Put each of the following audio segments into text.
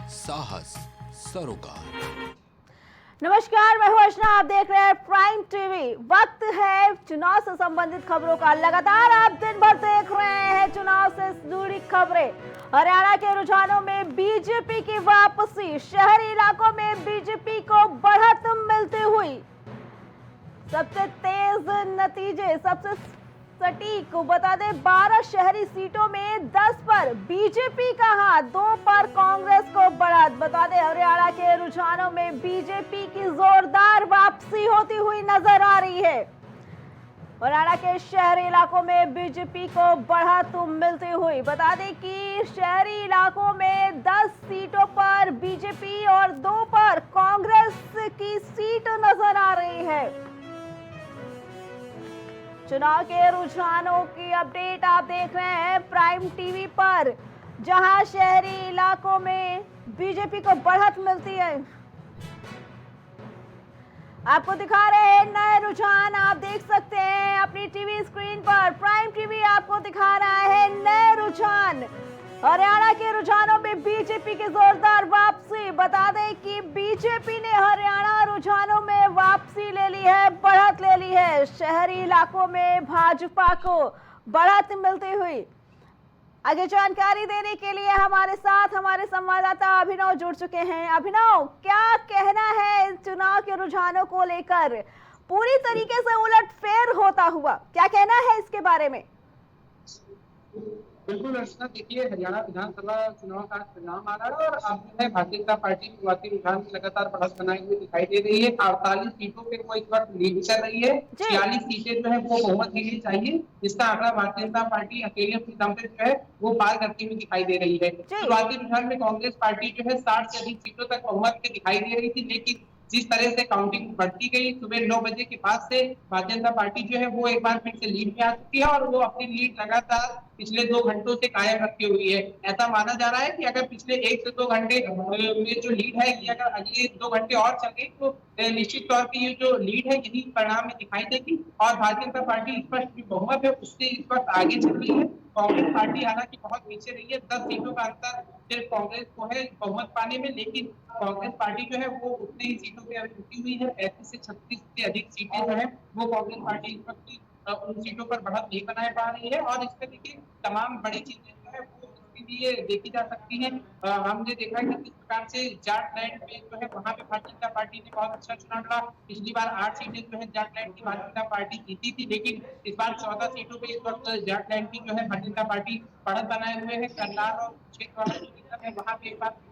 साहस सरोकार। नमस्कार, मैं हूं अर्चना। आप देख रहे हैं प्राइम टीवी। वक्त है चुनाव से संबंधित खबरों का। लगातार आप दिन भर देख रहे हैं चुनाव से जुड़ी खबरें। हरियाणा के रुझानों में बीजेपी की वापसी, शहरी इलाकों में बीजेपी को बढ़त मिलती हुई। सबसे तेज नतीजे, सबसे सटीक बता दें, 12 शहरी सीटों में 10 पर बीजेपी का हाथ, 2 पर कांग्रेस को बढ़त। बता दें, हरियाणा के रुझानों में बीजेपी की जोरदार वापसी होती हुई नजर आ रही है। हरियाणा के शहरी इलाकों में बीजेपी को बढ़त मिलती हुई। बता दें कि शहरी इलाकों में 10 सीटों पर बीजेपी और 2 पर कांग्रेस की सीट नजर आ रही है। चुनाव के रुझानों की अपडेट आप देख रहे हैं प्राइम टीवी पर, जहां शहरी इलाकों में बीजेपी को बढ़त मिलती है। आपको दिखा रहे हैं नए रुझान, आप देख सकते हैं अपनी टीवी स्क्रीन पर। प्राइम टीवी आपको दिखा रहा है नए रुझान। हरियाणा के रुझानों में बीजेपी की जोरदार वापसी। बता दें कि बीजेपी ने हरियाणा रुझानों में वापसी ले ली है, बढ़त ले ली है। शहरी इलाकों में भाजपा को बढ़त मिलती हुई। आगे जानकारी देने के लिए हमारे साथ हमारे संवाददाता अभिनव जुड़ चुके हैं। अभिनव, क्या कहना है चुनाव के रुझानों को लेकर? पूरी तरीके से उलटफेर होता हुआ, क्या कहना है इसके बारे में? बिल्कुल अर्चना, देखिए हरियाणा विधानसभा चुनाव का परिणाम आ रहा है और अब जो है भारतीय जनता पार्टी शुरुआती रुझान में लगातार बढ़त बनाई हुई दिखाई दे रही है। 48 सीटों पे वो इस वक्त लीड कर रही है। 46 सीटें जो है वो बहुमत के लिए चाहिए, जिसका आंकड़ा भारतीय जनता पार्टी अकेले अपनी दम पे जो है वो पार करती हुई दिखाई दे रही है। शुरुआती रुझान में कांग्रेस पार्टी जो है 60 से अधिक सीटों तक बहुमत के दिखाई दे रही थी, लेकिन जिस तरह से काउंटिंग बढ़ती गई, सुबह 9 बजे के बाद से भारतीय जनता पार्टी जो है वो एक बार फिर से लीड में आ चुकी है और वो अपनी लीड लगातार पिछले 2 घंटों से कायम रखी हुई है। ऐसा माना जा रहा है कि अगर पिछले 1 से 2 घंटे में जो लीड है, ये अगर अगले 2 घंटे और चल गई तो निश्चित तौर पर ये जो लीड है यही परिणाम में दिखाई देगी और भारतीय जनता पार्टी स्पष्ट जो बहुमत है उससे इस वक्त आगे चल रही है। कांग्रेस पार्टी हालांकि बहुत पीछे रही है, 10 सीटों का अंतर सिर्फ कांग्रेस को है बहुमत पाने में, लेकिन कांग्रेस पार्टी जो है वो उतनी ही सीटों पे रुकी हुई है। 35 से 36 से अधिक सीटें जो है वो कांग्रेस पार्टी इस वक्त उन सीटों पर बढ़त नहीं बना पा रही है और इसमें देखिए तमाम बड़ी चीजें जो है वो इसके लिए देखी जा सकती हैं। हमने देखा कि किस प्रकार से जाटलैंड में जो है वहां पे भारतीय जनता पार्टी ने बहुत अच्छा चुनाव लड़ा। पिछली बार 8 सीटें जो है जाटलैंड की भारतीय जनता पार्टी जीती थी, लेकिन इस बार 14 सीटों पे इस वक्त जाटलैंड की जो है भारतीय जनता पार्टी बढ़त बनाए हुए है। करनाल और क्षेत्र वाला जो क्षेत्र है वहां पे एक बार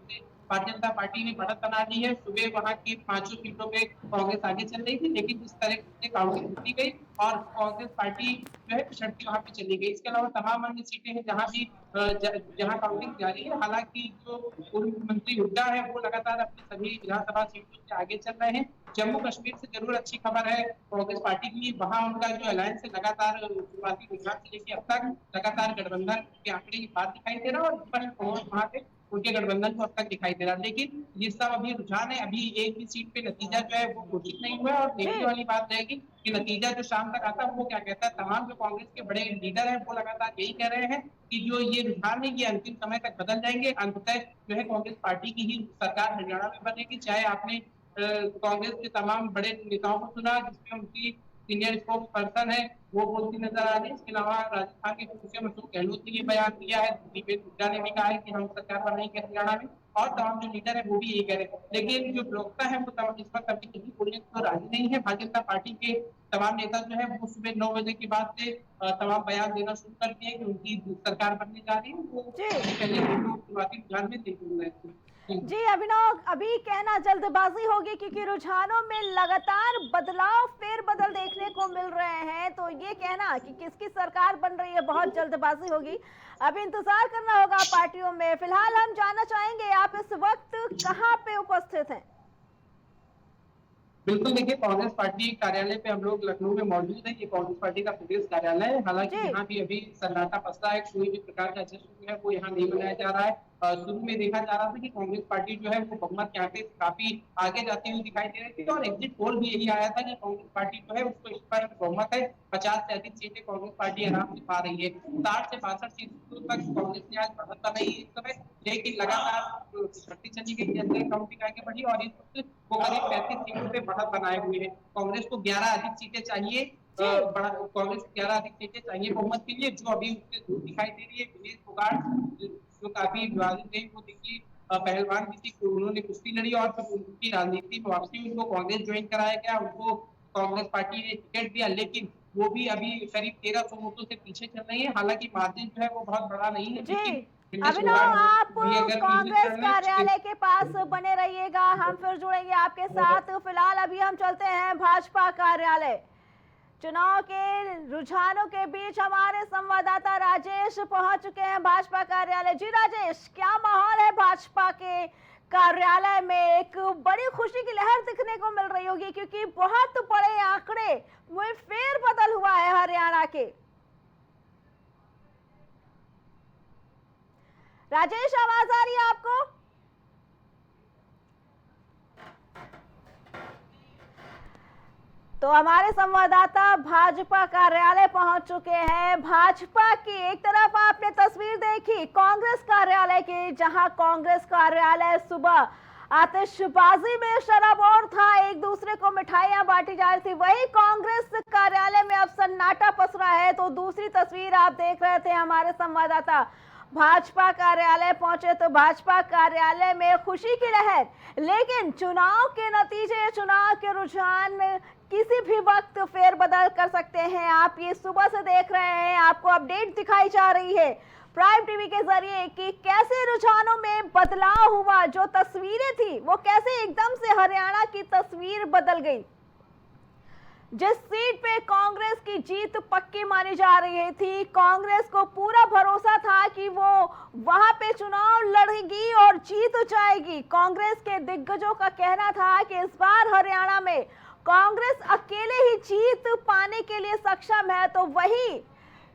भारतीय जनता पार्टी ने बढ़त बना दी है। सुबह वहां की 5 सीटों पे कांग्रेस आगे चल रही थी, लेकिन जिस तरह से काउंटिंग होती गई और कांग्रेस पार्टी जो है पिछड़ती वहां पे चली गई। इसके अलावा तमाम अन्य सीटें हैं जहां भी जहां काउंटिंग जारी है। हालांकि जो पूर्व मंत्री हुड्डा है वो लगातार अपनी सभी विधानसभा सीटों से आगे चल रहे हैं। जम्मू कश्मीर से जरूर अच्छी खबर है कांग्रेस पार्टी के लिए, वहां उनका जो अलायंस है लगातार शुरुआती रुझान से लेकर अब तक लगातार गठबंधन के आंकड़े की बात दिखाई दे रहा है और स्पष्ट वहां पे उनके गठबंधन को अब तक दिखाई दे रहा है। लेकिन ये सब अभी रुझान है, अभी एक भी सीट पे नतीजा जो है वो घोषित नहीं हुआ है और देखने वाली बात रहेगी कि नतीजा जो शाम तक आता है वो क्या कहता है। तमाम जो कांग्रेस के बड़े लीडर हैं वो लगातार यही कह रहे हैं कि जो ये रुझान है ये अंतिम समय तक बदल जाएंगे। अंततः जो है कांग्रेस पार्टी की ही सरकार हरियाणा में बनेगी। चाहे आपने कांग्रेस के तमाम बड़े नेताओं को सुना जिसमें उनकी सीनियर स्पोक्स पर्सन है वो बोलती नजर आ रही है। इसके अलावा राजस्थान के मुख्यमंत्री अशोक गहलोत ने ये बयान दिया है, दीपेश हुड्डा ने भी कहा है कि हम सरकार बनाएंगे हरियाणा में और तमाम जो लीडर है वो भी यही कह रहे हैं। लेकिन जो प्रवक्ता है वो इस वक्त अभी किसी बोलने को राजी नहीं है। भारतीय जनता पार्टी के तमाम नेता जो है वो सुबह 9 बजे के बाद से तमाम बयान देना शुरू कर दिए कि उनकी सरकार बनने जा रही है। वो पहले शुरुआती रुझान में देखने रहे थे। जी अभिनव, अभी कहना जल्दबाजी होगी क्योंकि रुझानों में लगातार बदलाव, फेरबदल देखने को मिल रहे हैं, तो ये कहना कि किसकी सरकार बन रही है बहुत जल्दबाजी होगी। अभी इंतजार करना होगा पार्टियों में। फिलहाल हम जानना चाहेंगे आप इस वक्त कहां पे उपस्थित हैं? बिल्कुल, देखिए कांग्रेस पार्टी कार्यालय पे हम लोग लखनऊ में मौजूद है। ये कांग्रेस पार्टी का प्रदेश कार्यालय है। हालांकि यहाँ भी अभी सन्नाटा पसरा है, कोई भी प्रकार का जश्न जो है वो यहाँ नहीं मनाया जा रहा है। शुरू में देखा जा रहा था कि कांग्रेस पार्टी जो है वो बहुमत यहाँ पे काफी आगे जाती हुई दिखाई दे रही थी, और एग्जिट पोल भी यही आया था कि कांग्रेस पार्टी जो है उसको इस पर बहुमत है, 50 से अधिक सीटें कांग्रेस पार्टी आराम से पा रही है। 60 से 62 सीटों तक कांग्रेस ने आज बढ़त बनाई है इस समय, लेकिन लगातार बढ़ती चली गई, जैसे काउंटिंग आगे बढ़ी और इस वक्त वो करीब 35 सीटों पे बढ़त बनाए हुए है। कांग्रेस को 11 अधिक सीटें चाहिए, कांग्रेस को 11 अधिक सीटें चाहिए बहुमत के लिए, जो अभी उससे दूर दिखाई दे रही है। विनेश फोगाट जो काफी विवादित है, वो देखिए पहलवान भी थी, उन्होंने कुश्ती लड़ी और फिर उनकी राजनीति में वापसी, उनको कांग्रेस ज्वाइन कराया गया, उनको कांग्रेस पार्टी ने टिकट दिया, लेकिन वो भी अभी करीब 1300 वोटों से पीछे चल रही है। हालांकि मार्जिन जो है वो बहुत बड़ा नहीं है, लेकिन अभिनव, आप कांग्रेस तो कार्यालय के पास बने रहिएगा, हम फिर जुड़ेंगे आपके साथ। फिलहाल अभी हम चलते हैं भाजपा कार्यालय। चुनाव के रुझानों के बीच हमारे संवाददाता राजेश पहुंच चुके हैं भाजपा कार्यालय। जी राजेश, क्या माहौल है भाजपा के कार्यालय में? एक बड़ी खुशी की लहर दिखने को मिल रही होगी, क्योंकि बहुत बड़े आंकड़े में फेरबदल हुआ है हरियाणा के। राजेश, आवाज आ रही है आपको? तो हमारे संवाददाता भाजपा कार्यालय पहुंच चुके हैं। भाजपा की एक तरफ आपने तस्वीर देखी कांग्रेस कार्यालय की, जहां कांग्रेस कार्यालय सुबह आतिशबाजी में शराबोर था, एक दूसरे को मिठाइयां बांटी जा रही थी। वही कांग्रेस कार्यालय में अब सन्नाटा पसरा है। तो दूसरी तस्वीर आप देख रहे थे, हमारे संवाददाता भाजपा कार्यालय पहुंचे तो भाजपा कार्यालय में खुशी की लहर, लेकिन चुनाव के नतीजे, चुनाव के रुझान किसी भी वक्त फेरबदल कर सकते हैं। आप ये सुबह से देख रहे हैं, आपको अपडेट दिखाई जा रही है प्राइम टीवी के जरिए कि कैसे रुझानों में बदलाव हुआ। जो तस्वीरें थी वो कैसे एकदम से हरियाणा की तस्वीर बदल गई। जिस सीट पे कांग्रेस की जीत पक्की मानी जा रही थी, कांग्रेस को पूरा भरोसा था कि वो वहां पे चुनाव लड़ेगी और जीत जाएगी। कांग्रेस के दिग्गजों का कहना था कि इस बार हरियाणा में कांग्रेस अकेले ही जीत पाने के लिए सक्षम है। तो वही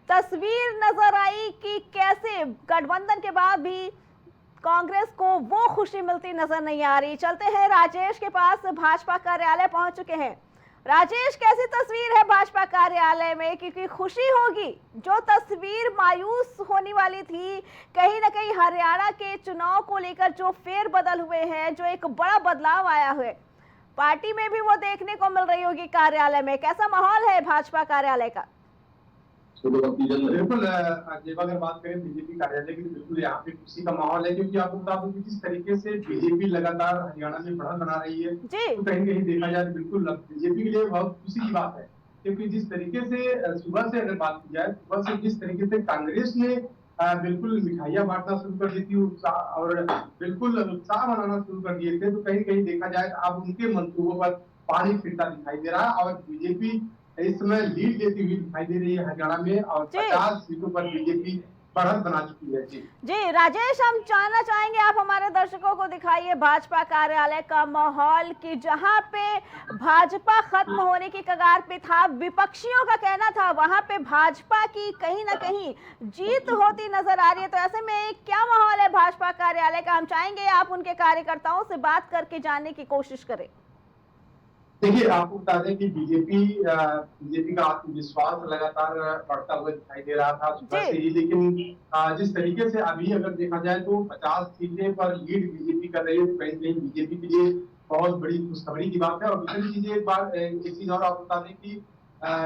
तस्वीर नजर आई कि कैसे गठबंधन के बाद भी कांग्रेस को वो खुशी मिलती नजर नहीं आ रही। चलते हैं राजेश के पास, भाजपा कार्यालय पहुंच चुके हैं। राजेश, कैसी तस्वीर है भाजपा कार्यालय में? क्योंकि खुशी होगी, जो तस्वीर मायूस होने वाली थी, कहीं ना कहीं हरियाणा के चुनाव को लेकर जो फेरबदल हुए हैं, जो एक बड़ा बदलाव आया है, पार्टी में भी वो देखने को मिल रही होगी। कार्यालय में कैसा माहौल है भाजपा कार्यालय का? बिल्कुल, अगर बात करें बीजेपी कार्यालय की, बिल्कुल यहाँ पे खुशी का माहौल है, क्योंकि आपको बता दूं कि जिस तरीके से बीजेपी लगातार हरियाणा में बढ़त बना रही है, तो कहीं कहीं देखा जाए तो बिल्कुल बीजेपी के लिए बहुत खुशी की बात है। क्योंकि जिस तरीके से सुबह से अगर बात की जाए, सुबह से जिस तरीके से कांग्रेस ने बिल्कुल मिठाइयां बांटना शुरू कर दी थी और बिल्कुल उत्साह मनाना शुरू कर दिए थे, तो कहीं कहीं देखा जाए अब उनके मंसूबों पर पानी फिरता दिखाई दे रहा है और बीजेपी इस समय लीड लेती हुई दिखाई दे रही है हरियाणा में, और 50 सीटों पर बीजेपी बढ़त बना चुकी है। जी राजेश, हम जानना चाहेंगे, आप हमारे दर्शकों को दिखाइए भाजपा कार्यालय का माहौल कि जहां पे भाजपा खत्म होने की कगार पे था, विपक्षियों का कहना था वहां पे भाजपा की कहीं ना कहीं जीत होती नजर आ रही है। तो ऐसे में क्या माहौल है भाजपा कार्यालय का? हम चाहेंगे आप उनके कार्यकर्ताओं से बात करके जानने की कोशिश करें। देखिए, आपको बता दें कि बीजेपी का आत्मविश्वास लगातार बढ़ता हुआ दिखाई दे रहा था सुबह से ही, लेकिन जिस तरीके से अभी अगर देखा जाए तो 50 सीटें पर लीड बीजेपी कर रही है, तो कहीं कहीं बीजेपी के लिए बहुत बड़ी खुशखबरी की बात है। और दूसरी चीज एक चीज और आपको बता दें कि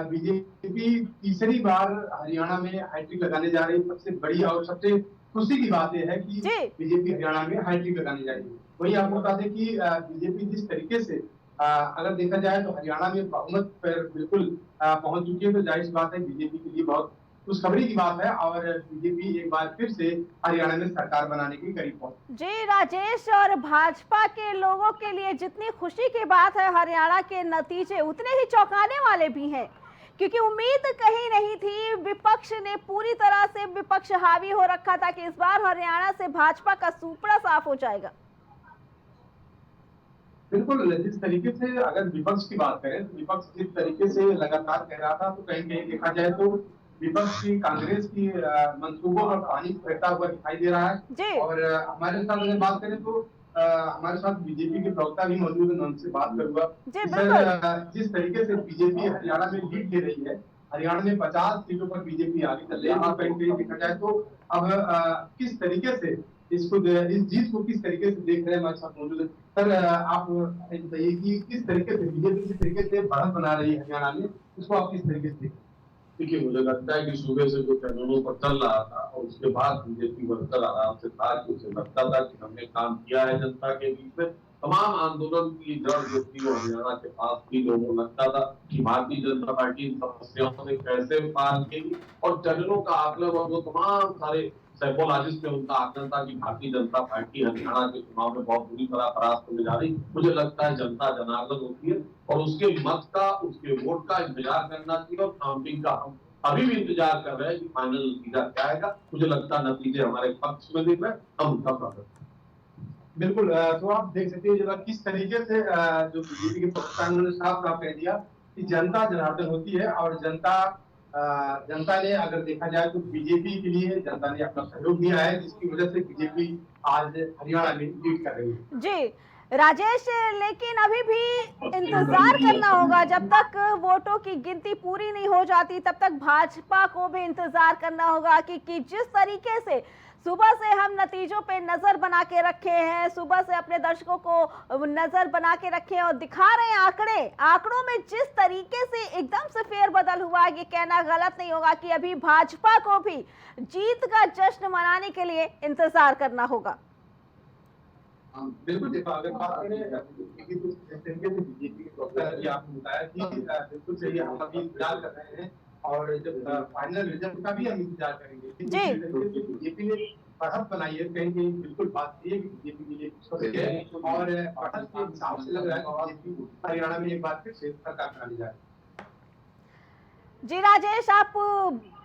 बीजेपी तीसरी बार हरियाणा में हैट्रिक लगाने जा रही है। सबसे बड़ी और सबसे खुशी की बात यह है कि बीजेपी हरियाणा में हैट्रिक लगाने जा रही है। वही आपको बता दें कि बीजेपी जिस तरीके से अगर देखा जाए तो हरियाणा में बहुमत पर बिल्कुल पहुंच चुकी है, तो जाहिर सी बात है बीजेपी के लिए बहुत खुशखबरी की बात है और बीजेपी एक बार फिर से हरियाणा में सरकार बनाने के करीब पहुंची। जी राजेश, और भाजपा के लोगों के लिए जितनी खुशी की बात है हरियाणा के नतीजे, उतने ही चौंकाने वाले भी हैं, क्योंकि उम्मीद कहीं नहीं थी। विपक्ष ने पूरी तरह से विपक्ष हावी हो रखा था कि इस बार हरियाणा से भाजपा का सूपड़ा साफ हो जाएगा। बिल्कुल, जिस तरीके से अगर विपक्ष की बात करें तो विपक्ष जिस तरीके से लगातार कह रहा था, तो कहीं कहीं देखा जाए तो विपक्ष की कांग्रेस की मंसूबों पर पानी फेरता हुआ दिखाई दे रहा जी। है। और हमारे साथ अगर बात करें तो हमारे साथ बीजेपी के प्रवक्ता भी मौजूद है, मैं उनसे बात करूंगा। जी, सर, बिल्कुल। जिस तरीके से बीजेपी हरियाणा में लीड ले रही है, हरियाणा में 50 सीटों पर बीजेपी आगे चल रही है, और कहीं कहीं देखा जाए तो अब किस तरीके से इस जीत को किस तरीके से देख रहे हैं, हमारे साथ मौजूद है। सर, आप बताइए कि किस तरीके से बीजेपी जिस तरीके से बढ़त बना रही है हरियाणा में, उसको आप किस तरीके से देखते हैं? देखिए, मुझे लगता है कि सुबह से जो चैनलों पर चल रहा था और उसके बाद बीजेपी वर्कर आराम से था कि उसे लगता था कि हमने काम किया है जनता के बीच में। तमाम आंदोलन की जड़ जो थी वो हरियाणा के पास थी। लोगों को लगता था कि भारतीय जनता पार्टी इन समस्याओं से कैसे पार करेगी, और चैनलों का आकलन और वो तमाम सारे साइकोलॉजिस्ट में उनका आकलन था कि भारतीय जनता पार्टी हरियाणा के चुनाव में बहुत बुरी तरह परास्त होने जा रही। मुझे लगता है जनता जनार्दन होती है और उसके मत का, उसके वोट का इंतजार करना चाहिए, और काउंटिंग का हम अभी भी इंतजार कर रहे हैं कि फाइनल नतीजा क्या आएगा। मुझे लगता है नतीजे हमारे पक्ष में दिख रहे हैं, हम उनका स्वागत। बिल्कुल। तो आप देख सकते हैं जरा किस तरीके से जो बीजेपी के प्रवक्ता ने साफ साफ कह दिया कि जनता जनार्दन होती है, और जनता ने, अगर देखा जाए तो बीजेपी के लिए जनता ने अपना सहयोग दिया है, जिसकी वजह से बीजेपी आज हरियाणा में लीड कर रही है। जी राजेश, लेकिन अभी भी इंतजार करना होगा जब तक वोटों की गिनती पूरी नहीं हो जाती, तब तक भाजपा को भी इंतजार करना होगा कि जिस तरीके से सुबह से हम नतीजों पे नजर बना के रखे हैं, सुबह से अपने दर्शकों को नजर बना के रखे हैं और दिखा रहे हैं आंकड़ों में जिस तरीके से एकदम से फेरबदल हुआ, ये कहना गलत नहीं होगा कि अभी भाजपा को भी जीत का जश्न मनाने के लिए इंतजार करना होगा। बिल्कुल। देखो, अगर बात करें बीजेपी के प्रवक्ता ने आपको बताया कि बिल्कुल सही, हम अभी इंतजार कर रहे हैं और जब फाइनल रिजल्ट का भी हम इंतजार करेंगे। बीजेपी ने बढ़त बनाई है, कहीं कहीं बिल्कुल बात सही है कि बीजेपी के लिए और बढ़त के हिसाब से लग रहा है कि बीजेपी हरियाणा में एक बार फिर से सरकार बनाने जा रही है। जी राजेश, आप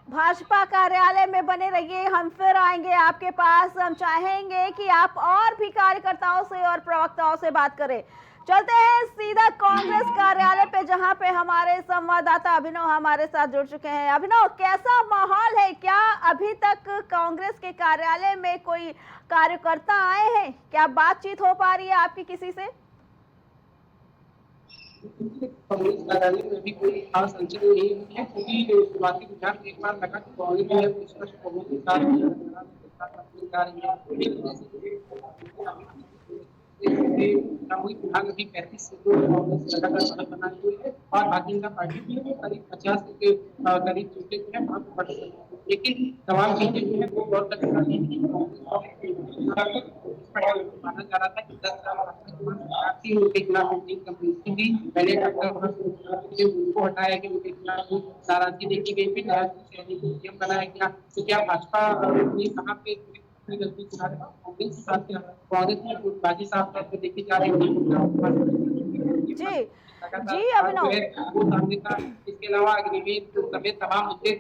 भाजपा कार्यालय में बने रहिए, हम फिर आएंगे आपके पास। हम चाहेंगे कि आप और भी कार्यकर्ताओं से और प्रवक्ताओं से बात करें। चलते हैं सीधा कांग्रेस कार्यालय पे, जहां पे हमारे संवाददाता अभिनव हमारे साथ जुड़ चुके हैं। अभिनव, कैसा माहौल है? क्या अभी तक कांग्रेस के कार्यालय में कोई कार्यकर्ता आए हैं? क्या बातचीत हो पा रही है आपकी किसी से? कांग्रेस कार्यालय में अभी कोई खास हलचल नहीं हुई है, क्योंकि शुरुआती रुझान एक बार लगा कि कांग्रेस जो है स्पष्ट बहुमत के साथ जा रही है। सामूहिक विभाग अभी 35 सीटों पर कांग्रेस लगातार बढ़त बनाई हुई है, और भारतीय जनता पार्टी भी करीब 50 के करीब सीटें जो है वहां पर बढ़ रही है। लेकिन तमाम चीजें जो है वो गौर करने वाली है कि माना जा रहा था कि 10 उनके खिलाफ कंपनी थी। पहले उनको हटाया गया, उनके खिलाफ नाराजगी देखी गई, फिर सीएम बनाया गया। तो क्या भाजपा कहाँ पे गलती कांग्रेस में बाजी साफ तौर पर देखी जा रही है? जी जी अभिनव, वो सामने था। इसके अलावा अग्निवीर समेत तमाम मुद्दे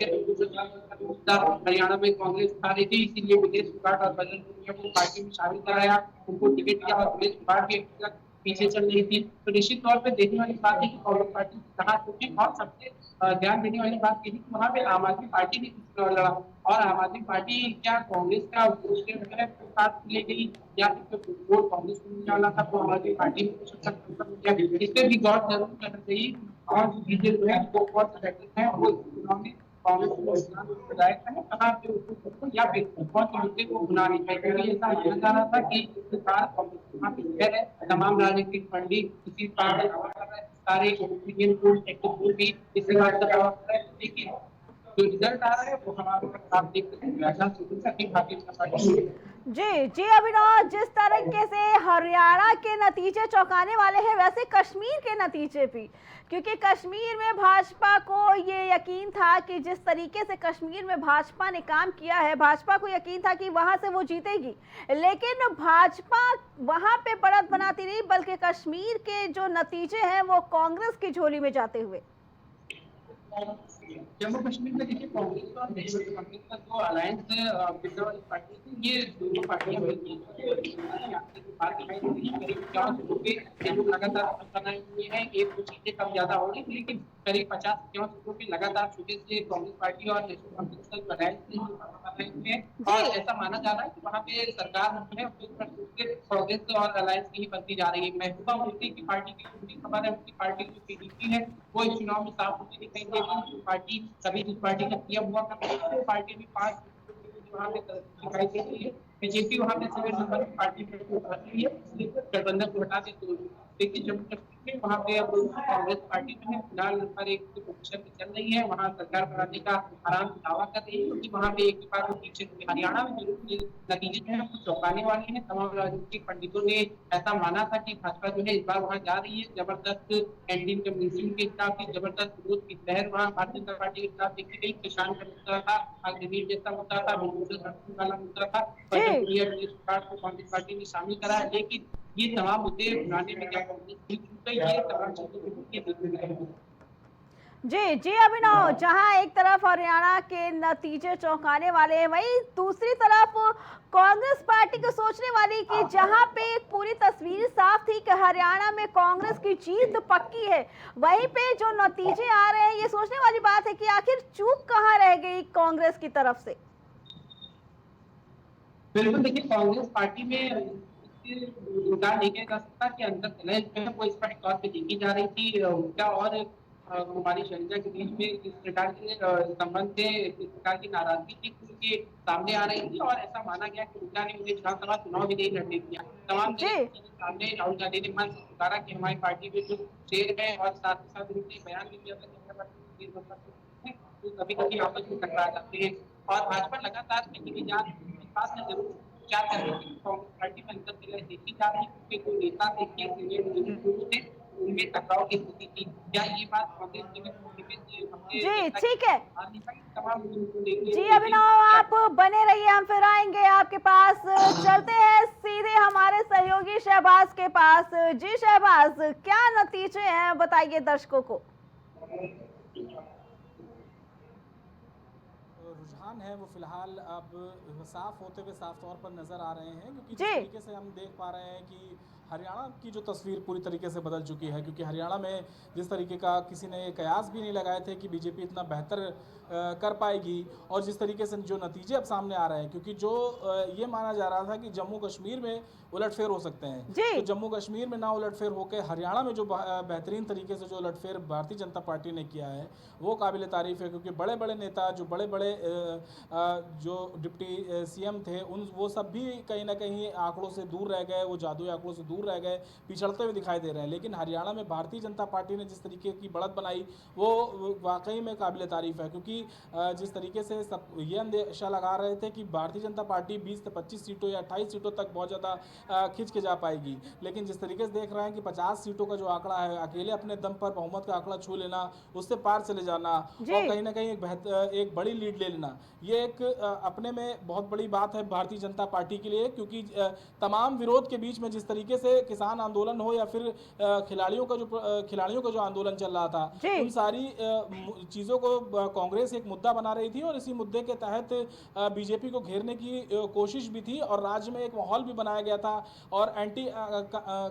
हरियाणा में कांग्रेस उठा रही थी, इसीलिए विदेश विभाग और बजरंग पुनिया को पार्टी में शामिल कराया, उनको टिकट दिया, और विदेश विभाग के पीछे चल रही थी। तो निश्चित तौर पर देखने वाली बात है कि कांग्रेस पार्टी कहाँ चुकी, और सबसे ध्यान देने वाली बात यही कि वहाँ पे आम आदमी पार्टी ने चुनाव लड़ा, और आम आदमी पार्टी क्या कांग्रेस का साथ ले गई, या फिर वोट कांग्रेस को मिलने वाला था तो आम आदमी पार्टी में कुछ अच्छा किया, इस पर भी गौर जरूर करना चाहिए। और बीजेपी जो है वो बहुत इफेक्टिव है, वो चुनाव में कांग्रेस को विधायक है कहाँ पे उसको या फिर बहुत मुद्दे को बुला नहीं पाए, क्योंकि ऐसा माना जा रहा था कि सरकार वहाँ पे है, तमाम राजनीतिक पंडित इसी सारे ओपिनियन पोल एक्टिव पोल भी इसी बात का जवाब है। लेकिन जो रिजल्ट आ रहा है वो हमारे आप देख सकते हैं। जी अभिनव, जिस तरीके से हरियाणा के नतीजे चौंकाने वाले हैं, वैसे कश्मीर के नतीजे भी, क्योंकि कश्मीर में भाजपा को ये यकीन था कि जिस तरीके से कश्मीर में भाजपा ने काम किया है, भाजपा को यकीन था कि वहां से वो जीतेगी, लेकिन भाजपा वहां पे बढ़त बनाती रही, बल्कि कश्मीर के जो नतीजे हैं वो कांग्रेस की झोली में जाते हुए। जम्मू कश्मीर में देखिए, कांग्रेस और नेशनल कांग्रेस का जो अलायंस है पार्टी थी, ये दोनों पार्टियां लोग लगातार बनाए हुए हैं, एक दो चीजें कम ज्यादा हो रही, लेकिन करीब 50 सीटों पे लगातार छोटे से कांग्रेस पार्टी और नेशनल कॉन्फ्रेंस का जो अलायंस है और ऐसा माना जा रहा है कि वहाँ पे सरकार जो है कांग्रेस और अलायंस की ही बनती जा रही है। महबूबा मुफ्ती की पार्टी की पूरी खबर है, उनकी पार्टी जो पीडीपी है वो इस चुनाव में साफ होती दिखाई दे रही है। पार्टी कभी जिस पार्टी का पीएम हुआ था पार्टी में 5 वहाँ पे दिखाई दे रही है। बीजेपी वहाँ पे 7 नंबर की पार्टी है, गठबंधन को हटा दे तो देखिए जम्मू कश्मीर में वहाँ पे अब कांग्रेस पार्टी जो है फिलहाल पर एक पोजीशन में चल रही है, वहाँ सरकार बनाने का आराम से दावा कर रही है क्योंकि वहाँ पे एक के बाद पीछे हरियाणा में जो नतीजे जो है वो चौंकाने वाले हैं। तमाम राजनीतिक पंडितों ने ऐसा माना था कि भाजपा जो है इस बार वहाँ जा रही है, जबरदस्त एंटी इनकम्बेंसी के खिलाफ जबरदस्त विरोध की लहर वहाँ भारतीय जनता पार्टी के खिलाफ देखी गई। किसान का मुद्दा था, अग्निवीर जैसा मुद्दा था, वाला मुद्दा था, कांग्रेस पार्टी ने शामिल करा है, लेकिन ये तमाम मुद्दे उठाने में क्या कांग्रेस ये तमाम चीजें जी जी अभिनव, जहां एक तरफ हरियाणा के नतीजे चौंकाने वाले हैं, वहीं दूसरी तरफ कांग्रेस पार्टी को सोचने वाली कि जहां पे एक पूरी तस्वीर साफ थी कि हरियाणा में कांग्रेस की जीत पक्की है, वहीं पे जो नतीजे आ रहे हैं ये सोचने वाली बात है कि आखिर चूक कहां रह गई कांग्रेस की तरफ से। बिल्कुल, देखिए कांग्रेस पार्टी में इनकार नहीं किया जा सकता कि अंदर कलह जो है वो स्पष्ट तौर पे देखी जा रही थी। उनका और कुमारी शैलजा के बीच में इस प्रकार के संबंध से इस प्रकार की नाराजगी थी उनके सामने आ रही थी और ऐसा माना गया कि उनका ने उन्हें विधानसभा चुनाव भी नहीं लड़ने दिया। तमाम सामने राहुल गांधी ने मन से पुकारा कि हमारी पार्टी में जो शेर है और साथ ही साथ उन्होंने बयान भी दिया था कि कभी कभी आपस में टकरा जाते हैं और भाजपा लगातार किसी भी जात विकास में जरूर क्या कर रही है। कांग्रेस पार्टी में अंदर कलह देखी जा रही है क्योंकि कोई नेता देखिए सीनियर उनमें टकराव की स्थिति थी। क्या ये बात कांग्रेस जी ठीक है जी अभिनव, आप बने रहिए, हम फिर आएंगे आपके पास। चलते हैं सीधे हमारे सहयोगी शहबाज के पास। जी शहबाज, क्या नतीजे हैं बताइए दर्शकों को। रुझान है वो फिलहाल अब साफ होते हुए साफ तौर पर नजर आ रहे हैं, क्योंकि जिस तरीके से हम देख पा रहे हैं कि हरियाणा की जो तस्वीर पूरी तरीके से बदल चुकी है, क्योंकि हरियाणा में जिस तरीके का किसी ने कयास भी नहीं लगाए थे कि बीजेपी इतना बेहतर कर पाएगी और जिस तरीके से जो नतीजे अब सामने आ रहे हैं, क्योंकि जो ये माना जा रहा था कि जम्मू कश्मीर में उलटफेर हो सकते हैं, तो जम्मू कश्मीर में ना उलटफेर होकर हरियाणा में जो बेहतरीन तरीके से जो उलटफेर भारतीय जनता पार्टी ने किया है वो काबिल तारीफ है। क्योंकि बड़े बड़े नेता जो बड़े बड़े जो डिप्टी सीएम थे वो सब भी कहीं ना कहीं आंकड़ों से दूर रह गए, वो जादुई आंकड़ों से दूर रह गए, पिछड़ते हुए दिखाई दे रहे हैं। लेकिन हरियाणा में भारतीय जनता पार्टी ने जिस तरीके की बढ़त बनाई वो वाकई में काबिल तारीफ है, क्योंकि जिस तरीके से सब ये अंदेशा लगा रहे थे कि भारतीय जनता पार्टी 20 से 25 सीटों या 28 सीटों तक बहुत ज़्यादा खींच के जा पाएगी, लेकिन जिस तरीके से देख रहे हैं कि 50 सीटों का जो आंकड़ा है, अकेले अपने दम पर बहुमत का आंकड़ा छू लेना, उससे पार चले जाना और कहीं ना कहीं एक बड़ी लीड ले लेना, ये एक अपने में बहुत बड़ी बात है भारतीय जनता पार्टी के लिए। क्योंकि तमाम विरोध के बीच में जिस तरीके से किसान आंदोलन हो या फिर खिलाड़ियों का जो आंदोलन चल रहा था, उन सारी चीज़ों को कांग्रेस एक मुद्दा बना रही थी और इसी मुद्दे के तहत बीजेपी को घेरने की कोशिश भी थी और राज्य में एक माहौल भी बनाया गया था और एंटी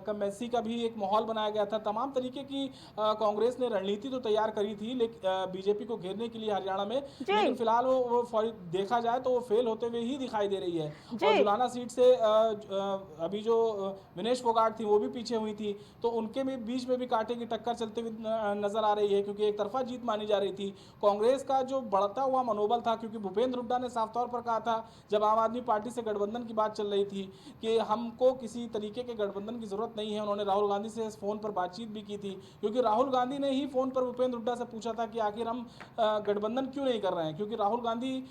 कमेंसी का भी एक माहौल बनाया गया था। तमाम तरीके की कांग्रेस ने रणनीति तो तैयार करी थी बीजेपी को घेरने के लिए हरियाणा में, लेकिन फिलहाल वो देखा जाए तो वो फेल होते हुए ही दिखाई दे रही है। और जुलाना सीट से अभी जो विनेश फोगाट थी वो भी पीछे हुई थी, तो उनके बीच में भी कांटे की टक्कर चलते हुए नजर आ रही है, क्योंकि एक तरफा जीत मानी जा रही थी। कांग्रेस का जो बढ़ता हुआ मनोबल था, क्योंकि भूपेंद्र हुड्डा ने साफ तौर पर कहा था जब आम आदमी पार्टी से गठबंधन की बात चल रही थी कि हमको किसी तरीके के गठबंधन की जरूरत नहीं है। उन्होंने राहुल गांधी से फोन पर बातचीत भी की थी, क्योंकि राहुल गांधी ने ही फोन पर भूपेंद्र हुड्डा से पूछा था कि आखिर हम गठबंधन क्यों नहीं कर रहे हैं, क्योंकि राहुल गांधी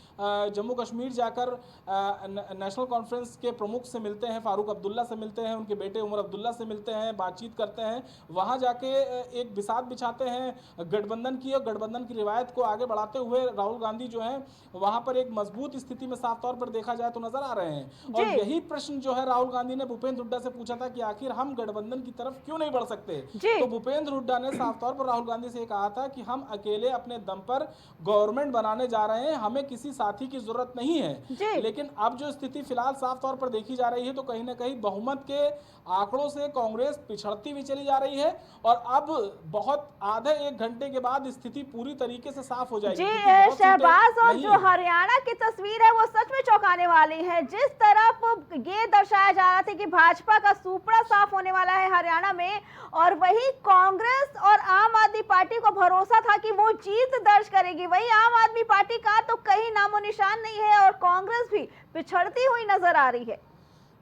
जम्मू कश्मीर जाकर नेशनल कॉन्फ्रेंस के प्रमुख से मिलते हैं, फारूक अब्दुल्ला से मिलते हैं, उनके बेटे उमर अब्दुल्ला से मिलते हैं, बातचीत करते हैं, वहां जाके एक बिसात बिछाते हैं गठबंधन की और गठबंधन की रिवायत को आगे बढ़ाते हुए राहुल गांधी जो है वहां पर एक मजबूत स्थिति में साफ तौर पर देखा जाए तो नजर आ रहे हैं। और यही प्रश्न जो है राहुल गांधी ने भूपेंद्र हुड्डा से पूछा था कि आखिर हम गठबंधन की तरफ क्यों नहीं बढ़ सकते, तो भूपेंद्र हुड्डा ने साफ तौर पर राहुल गांधी से कहा था कि हम अकेले अपने दम पर गवर्नमेंट बनाने जा रहे हैं, हमें किसी साथी की जरूरत नहीं है। लेकिन अब जो स्थिति फिलहाल साफ तौर पर देखी जा रही है तो कहीं ना कहीं बहुमत के आंकड़ों से कांग्रेस पिछड़ती हुई चली जा रही है और अब बहुत आधे एक घंटे के बाद स्थिति पूरी तरीके से साफ हो जाएगी। जी शहबाज, और जो हरियाणा की तस्वीर है वो सच में चौंकाने वाली है। जिस तरफ ये दर्शाया जा रहा था कि भाजपा का सुपड़ा साफ होने वाला है हरियाणा में, और वही कांग्रेस और आम आदमी पार्टी को भरोसा था कि वो जीत दर्ज करेगी, वही आम आदमी पार्टी का तो कहीं नामो निशान नहीं है और कांग्रेस भी पिछड़ती हुई नजर आ रही है।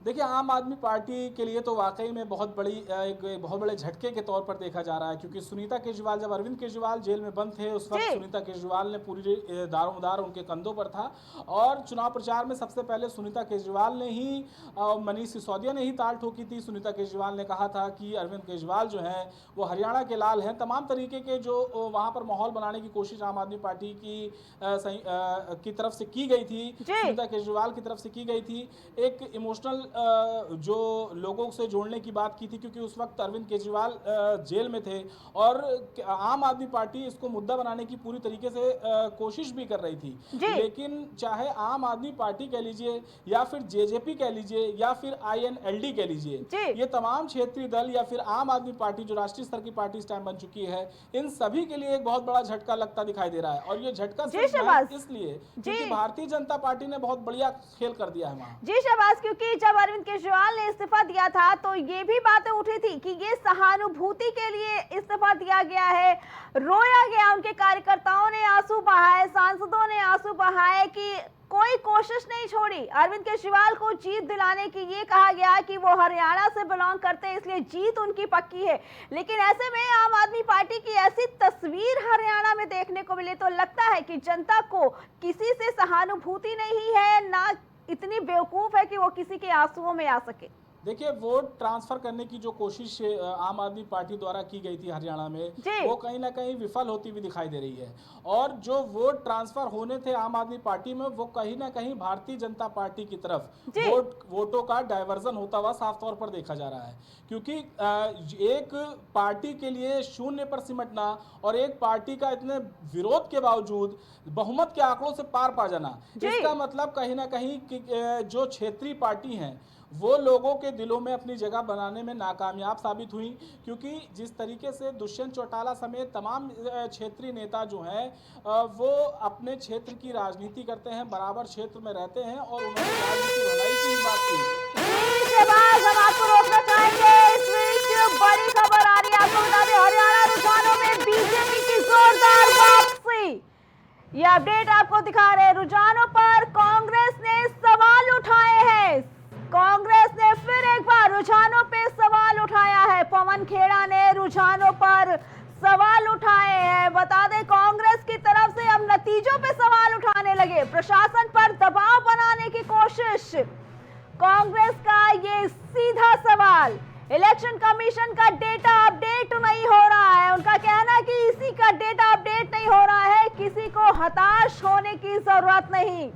देखिए, आम आदमी पार्टी के लिए तो वाकई में बहुत बड़े झटके के तौर पर देखा जा रहा है, क्योंकि सुनीता केजरीवाल, जब अरविंद केजरीवाल जेल में बंद थे उस वक्त सुनीता केजरीवाल ने पूरी दारोमदार उनके कंधों पर था और चुनाव प्रचार में सबसे पहले सुनीता केजरीवाल ने ही, मनीष सिसोदिया ने ही ताल ठोकी थी। सुनीता केजरीवाल ने कहा था कि अरविंद केजरीवाल जो हैं वो हरियाणा के लाल हैं। तमाम तरीके के जो वहाँ पर माहौल बनाने की कोशिश आम आदमी पार्टी की तरफ से की गई थी, सुनीता केजरीवाल की तरफ से की गई थी। एक इमोशनल जो लोगों से जोड़ने की बात की थी, क्योंकि उस वक्त अरविंद केजरीवाल जेल में थे और आम आदमी पार्टी इसको मुद्दा बनाने की पूरी तरीके से कोशिश भी कर रही थी। लेकिन चाहे आम आदमी पार्टी कह लीजिए या फिर जेजेपी कह लीजिए या फिर INLD कह लीजिए, ये तमाम क्षेत्रीय दल या फिर आम आदमी पार्टी जो राष्ट्रीय स्तर की पार्टी इस टाइम बन चुकी है, इन सभी के लिए एक बहुत बड़ा झटका लगता दिखाई दे रहा है। और ये झटका इसलिए क्योंकि भारतीय जनता पार्टी ने बहुत बढ़िया खेल कर दिया है वहाँ। जी शहबाज, क्योंकि जब अरविंद केजरीवाल ने इस्तीफा दिया था तो ये भी बातें उठी थी कि ये सहानुभूति के लिए इस्तीफा दिया गया है, रोया गया, उनके कार्यकर्ताओं ने आंसू बहाए, सांसदों ने आंसू बहाए कि कोई कोशिश नहीं छोड़ी अरविंद केजरीवाल को जीत दिलाने की। ये कहा गया कि वो हरियाणा से बिलोंग करते हैं इसलिए जीत उनकी पक्की है। लेकिन ऐसे में आम आदमी पार्टी की ऐसी तस्वीर हरियाणा में देखने को मिले तो लगता है कि जनता को किसी से सहानुभूति नहीं है, ना इतनी बेवकूफ है कि वो किसी के आंसुओं में आ सके। देखिए, वोट ट्रांसफर करने की जो कोशिश आम आदमी पार्टी द्वारा की गई थी हरियाणा में, वो कहीं ना कहीं विफल होती हुई दिखाई दे रही है। और जो वोट ट्रांसफर होने थे आम आदमी पार्टी में, वो कहीं ना कहीं भारतीय जनता पार्टी की तरफ वोटों का डायवर्जन होता हुआ साफ तौर पर देखा जा रहा है। क्योंकि एक पार्टी के लिए शून्य पर सिमटना और एक पार्टी का इतने विरोध के बावजूद बहुमत के आंकड़ों से पार पा जाना, इसका मतलब कहीं ना कहीं जो क्षेत्रीय पार्टी हैं वो लोगों के दिलों में अपनी जगह बनाने में नाकामयाब साबित हुई। क्योंकि जिस तरीके से दुष्यंत चौटाला समेत तमाम क्षेत्रीय नेता जो हैं वो अपने क्षेत्र की राजनीति करते हैं, बराबर क्षेत्र में रहते हैं और उन्होंने राजनीति भलाई की बात की। हम आपको रोकना चाहेंगे, इस बीच बड़ी खबर आ रही है, आपको बता दें हरियाणा रुझानों में बीजेपी की जोरदार वापसी। ये अपडेट आपको दिखा रहे हैं, रुझानों पर कांग्रेस ने सवाल उठाए हैं। कांग्रेस ने फिर एक बार रुझानों पे सवाल उठाया है। पवन खेड़ा ने रुझानों पर सवाल उठाए हैं। बता दें कांग्रेस की तरफ से अब नतीजों पे सवाल उठाने लगे, प्रशासन पर दबाव बनाने की कोशिश। कांग्रेस का ये सीधा सवाल, इलेक्शन कमीशन का डेटा अपडेट नहीं हो रहा है। उनका कहना है कि इसी का डेटा अपडेट नहीं हो रहा है, किसी को हताश होने की जरूरत नहीं।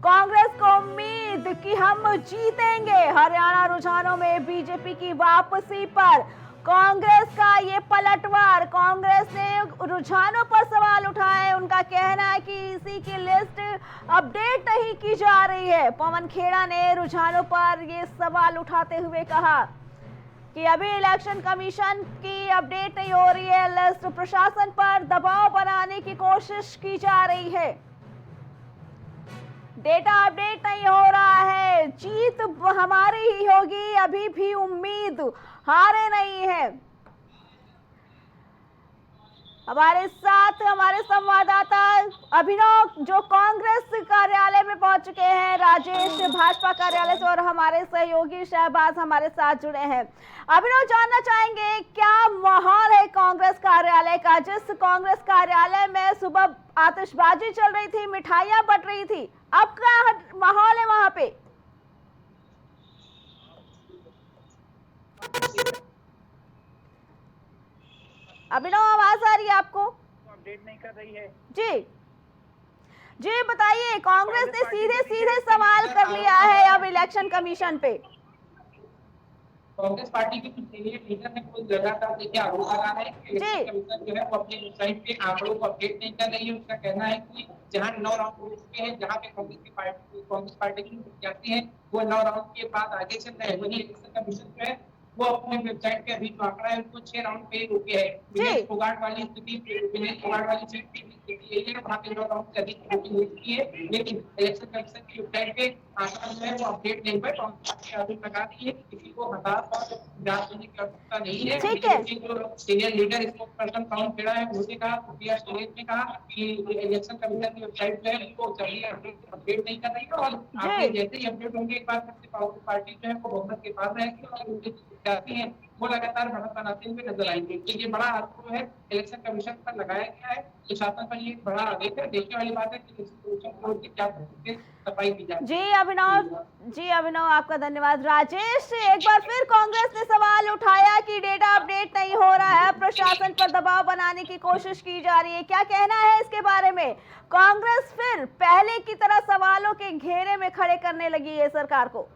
कांग्रेस को उम्मीद कि हम जीतेंगे। हरियाणा रुझानों में बीजेपी की वापसी पर कांग्रेस का ये पलटवार, कांग्रेस ने रुझानों पर सवाल उठाए। उनका कहना है कि इसी की लिस्ट अपडेट नहीं की जा रही है। पवन खेड़ा ने रुझानों पर ये सवाल उठाते हुए कहा कि अभी इलेक्शन कमीशन की अपडेट नहीं हो रही है लिस्ट, प्रशासन पर दबाव बनाने की कोशिश की जा रही है, डेटा अपडेट नहीं हो रहा है, जीत हमारी ही होगी, अभी भी उम्मीद हारे नहीं है। हमारे साथ हमारे संवाददाता अभिनव जो कांग्रेस कार्यालय में पहुंच चुके हैं, राजेश भाजपा कार्यालय से, और हमारे सहयोगी शहबाज हमारे साथ जुड़े हैं। अभिनव, जानना चाहेंगे क्या माहौल है कांग्रेस कार्यालय का? जिस कांग्रेस कार्यालय में सुबह आतिशबाजी चल रही थी, मिठाइयां बट रही थी, अब क्या माहौल है वहां पे? अभिनव, आवाज आ रही है आपको? अपडेट नहीं कर रही है। जी जी बताइए, कांग्रेस ने सीधे सीधे सवाल कर लिया है अब इलेक्शन कमीशन पे। कांग्रेस पार्टी के कुछ सीनियर लीडर ने खुद लगातार देखिए आरोप लगा रहे हैं कि इलेक्शन कमीशन जो है वो अपनी वेबसाइट पे आंकड़ों को अपडेट नहीं कर रही है। उसका कहना है कि जहां 9 राउंड हो चुके हैं, जहां पे कांग्रेस पार्टी की प्रत्याशी है वो 9 राउंड के बाद आगे चल रहे हैं, वही इलेक्शन कमीशन जो है वो अपने वेबसाइट पे अभी जो आंकड़ा है उसको 6 राउंड पे रुके है। विनेश फोगाट वाली सीट की स्थिति यही है, वहाँ पे 9 राउंड से अधिक वोटिंग हो चुकी है, लेकिन इलेक्शन कमीशन की वेबसाइट पे आंकड़ा जो है वो अपडेट नहीं हुआ। कांग्रेस आरोप लगा दी है कि किसी को हताश और निराश होने की आवश्यकता नहीं है। ठीक है। जो senior leader spokes person Pawan Khera है उन्होंने कहा, सुप्रिया सुलेज ने कहा कि इलेक्शन कमीशन की वेबसाइट जो है वो जल्दी अपडेट नहीं कर रही है और आपके जैसे ही अपडेट होंगे एक बार फिर पार्टी जो है वो बहुमत के पास रहेगी और उनके प्रत्याशी हैं वो लगातार बढ़त बनाते हुए नजर आएंगे। तो ये बड़ा आरोप जो है इलेक्शन कमीशन पर लगाया गया है, शासन पर ये बड़ा आदेश है। देखने वाली बात है कि इलेक्शन कमीशन की क्या सफाई दी जाए। जी अभिनव आपका धन्यवाद। राजेश, एक बार फिर कांग्रेस ने सवाल उठाया कि डेटा अपडेट नहीं हो रहा है, प्रशासन पर दबाव बनाने की कोशिश की जा रही है, क्या कहना है इसके बारे में? कांग्रेस फिर पहले की तरह सवालों के घेरे में खड़े करने लगी है सरकार को।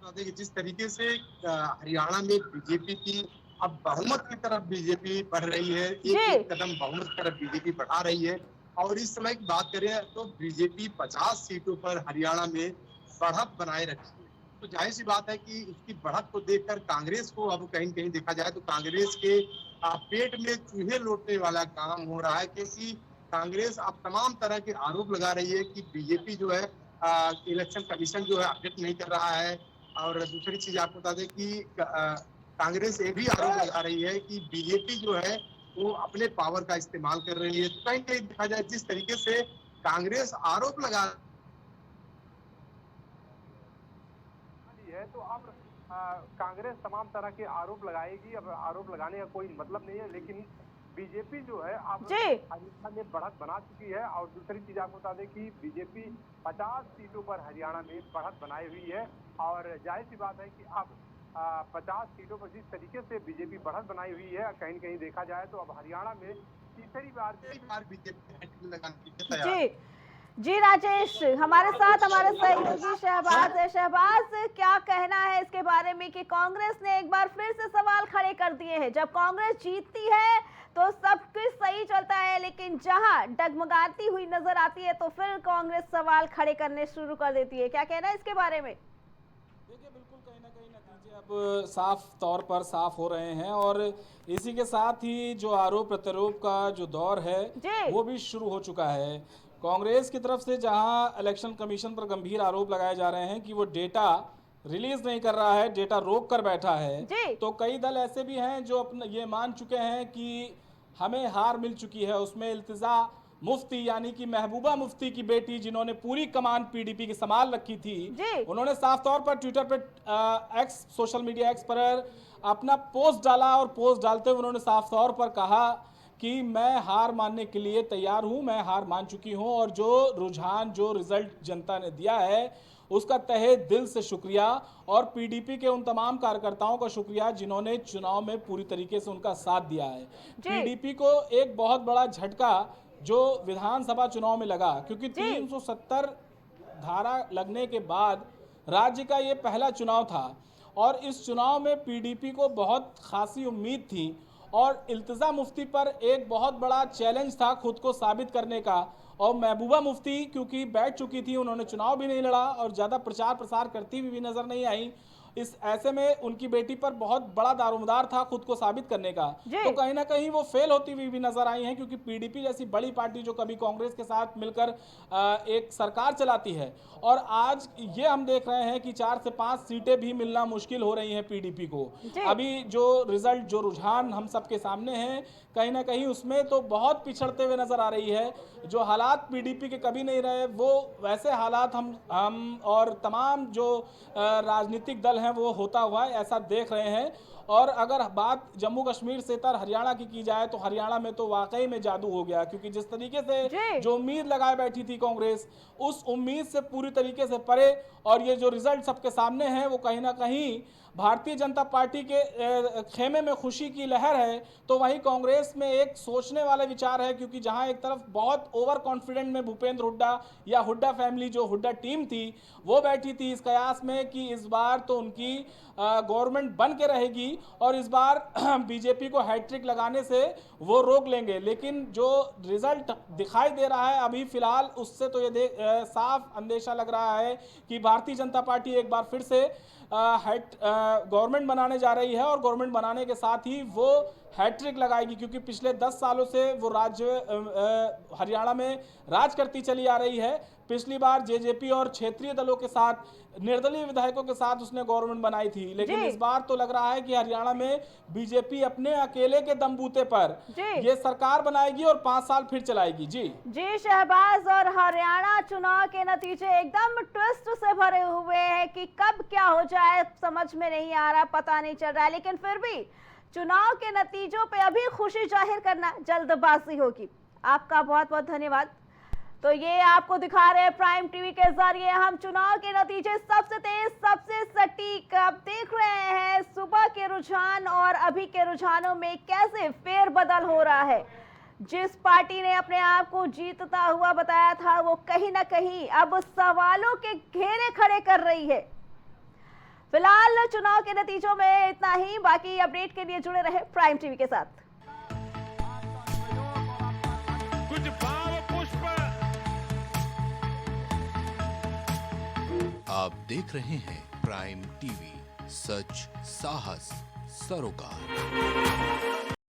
देखिए, जिस तरीके से हरियाणा में बीजेपी की अब बहुमत की तरफ बीजेपी बढ़ रही है, एक कदम बहुमत की तरफ बीजेपी बढ़ा रही है, और इस समय की बात करें तो बीजेपी 50 सीटों पर हरियाणा में बढ़त बनाए रखी है। तो जाहिर सी बात है कि इसकी बढ़त को देखकर कांग्रेस को अब कहीं कहीं देखा जाए तो कांग्रेस के पेट में चूहे लौटने वाला काम हो रहा है, क्योंकि कांग्रेस अब तमाम तरह के आरोप लगा रही है कि बीजेपी जो है इलेक्शन कमीशन जो है अपडेट नहीं कर रहा है। और दूसरी चीज आपको बता दें कि कांग्रेस ये भी आरोप लगा रही है कि बीजेपी जो है वो अपने पावर का इस्तेमाल कर रही है। तो कहीं कहीं देखा जाए जिस तरीके से कांग्रेस आरोप लगा है, तो अब कांग्रेस तमाम तरह के आरोप लगाएगी। अब आरोप लगाने का कोई मतलब नहीं है, लेकिन बीजेपी जो है अब हरियाणा में बढ़त बना चुकी है। और दूसरी चीज आपको बता दें कि बीजेपी 50 सीटों पर हरियाणा में बढ़त बनाई हुई है, और जाहिर सी बात है कि अब 50 सीटों पर जिस तरीके से बीजेपी बढ़त बनाई हुई है, कहीं न कहीं देखा जाए तो अब हरियाणा में तीसरी बार बीजेपी लगाने के लिए तैयार है। जी राजेश, हमारे साथ हमारे सहयोगी शहबाज है। शहबाज, क्या कहना है इसके बारे में कि कांग्रेस ने एक बार फिर से सवाल खड़े कर दिए हैं? जब कांग्रेस जीतती है तो सब कुछ सही चलता है, लेकिन जहां डगमगाती हुई नजर आती है तो फिर कांग्रेस सवाल खड़े करने शुरू कर देती है, क्या कहना है इसके बारे में? देखिए, बिल्कुल कहीं ना कहीं नतीजे अब साफ तौर पर साफ हो रहे हैं, और इसी के साथ ही जो आरोप प्रत्यारोप का जो दौर है वो भी शुरू हो चुका है। कांग्रेस की तरफ से जहां इलेक्शन कमीशन पर गंभीर आरोप लगाए जा रहे हैं कि वो डेटा रिलीज नहीं कर रहा है, डेटा रोक कर बैठा है, तो कई दल ऐसे भी हैं जो अपना ये मान चुके हैं कि हमें हार मिल चुकी है। उसमें इल्तिजा मुफ्ती यानी कि महबूबा मुफ्ती की बेटी, जिन्होंने पूरी कमान पीडीपी की संभाल रखी थी, उन्होंने साफ तौर पर ट्विटर पे सोशल मीडिया एक्स पर अपना पोस्ट डाला, और पोस्ट डालते हुए उन्होंने साफ तौर पर कहा कि मैं हार मानने के लिए तैयार हूं, मैं हार मान चुकी हूं, और जो रुझान, जो रिजल्ट जनता ने दिया है उसका तहे दिल से शुक्रिया, और पीडीपी के उन तमाम कार्यकर्ताओं का शुक्रिया जिन्होंने चुनाव में पूरी तरीके से उनका साथ दिया है। पीडीपी को एक बहुत बड़ा झटका जो विधानसभा चुनाव में लगा, क्योंकि 370 धारा लगने के बाद राज्य का ये पहला चुनाव था, और इस चुनाव में पीडीपी को बहुत खासी उम्मीद थी, और इल्तिजा मुफ्ती पर एक बहुत बड़ा चैलेंज था खुद को साबित करने का। और महबूबा मुफ्ती क्योंकि बैठ चुकी थी, उन्होंने चुनाव भी नहीं लड़ा और ज़्यादा प्रचार प्रसार करती हुई भी नजर नहीं आई। इस ऐसे में उनकी बेटी पर बहुत बड़ा दारोमदार था खुद को साबित करने का, तो कहीं ना कहीं वो फेल होती हुई भी नजर आई हैं, क्योंकि पीडीपी जैसी बड़ी पार्टी जो कभी कांग्रेस के साथ मिलकर एक सरकार चलाती है, और आज ये हम देख रहे हैं कि 4 से 5 सीटें भी मिलना मुश्किल हो रही हैं पीडीपी को। अभी जो रिजल्ट, जो रुझान हम सबके सामने हैं, कहीं ना कहीं उसमें तो बहुत पिछड़ते हुए नजर आ रही है। जो हालात पीडीपी के कभी नहीं रहे, वो वैसे हालात हम और तमाम जो राजनीतिक दल हैं वो होता हुआ ऐसा देख रहे हैं। और अगर बात जम्मू कश्मीर से तर हरियाणा की जाए तो हरियाणा में तो वाकई में जादू हो गया, क्योंकि जिस तरीके से जो उम्मीद लगाए बैठी थी कांग्रेस, उस उम्मीद से पूरी तरीके से परे, और ये जो रिजल्ट सबके सामने हैं वो कहीं ना कहीं भारतीय जनता पार्टी के खेमे में खुशी की लहर है, तो वहीं कांग्रेस में एक सोचने वाला विचार है, क्योंकि जहां एक तरफ बहुत ओवर कॉन्फिडेंट में भूपेंद्र हुड्डा या हुड्डा फैमिली, जो हुड्डा टीम थी, वो बैठी थी इस कयास में कि इस बार तो उनकी गवर्नमेंट बन के रहेगी और इस बार बीजेपी को हैट्रिक लगाने से वो रोक लेंगे। लेकिन जो रिजल्ट दिखाई दे रहा है अभी फिलहाल, उससे तो ये साफ अंदेशा लग रहा है कि भारतीय जनता पार्टी एक बार फिर से गवर्नमेंट बनाने जा रही है, और गवर्नमेंट बनाने के साथ ही वो हैट्रिक लगाएगी, क्योंकि पिछले 10 सालों से वो हरियाणा में राज करती चली आ रही है। पिछली बार जेजेपी और क्षेत्रीय दलों के साथ, निर्दलीय विधायकों के साथ उसने गवर्नमेंट बनाई थी, लेकिन इस बार तो लग रहा है कि हरियाणा में बीजेपी अपने अकेले के दमबूते पर ये सरकार बनाएगी और 5 साल फिर चलाएगी। जी शहबाज, और हरियाणा चुनाव के नतीजे एकदम ट्विस्ट से भरे हुए हैं कि कब क्या हो जाए समझ में नहीं आ रहा, पता नहीं चल रहा है, लेकिन फिर भी चुनाव के नतीजों पे अभी खुशी जाहिर करना जल्दबाजी होगी। आपका बहुत बहुत धन्यवाद। तो ये आपको दिखा रहे हैं प्राइम टीवी के जरिए हम चुनाव के नतीजे, सबसे तेज, सबसे सटीक। आप देख रहे हैं सुबह के रुझान और अभी के रुझानों में कैसे फेरबदल हो रहा है। जिस पार्टी ने अपने आप को जीतता हुआ बताया था, वो कहीं ना कहीं अब सवालों के घेरे खड़े कर रही है। फिलहाल चुनाव के नतीजों में इतना ही। बाकी अपडेट के लिए जुड़े रहे प्राइम टीवी के साथ। कुछ भाव पुष्प। आप देख रहे हैं प्राइम टीवी, सच साहस सरोकार।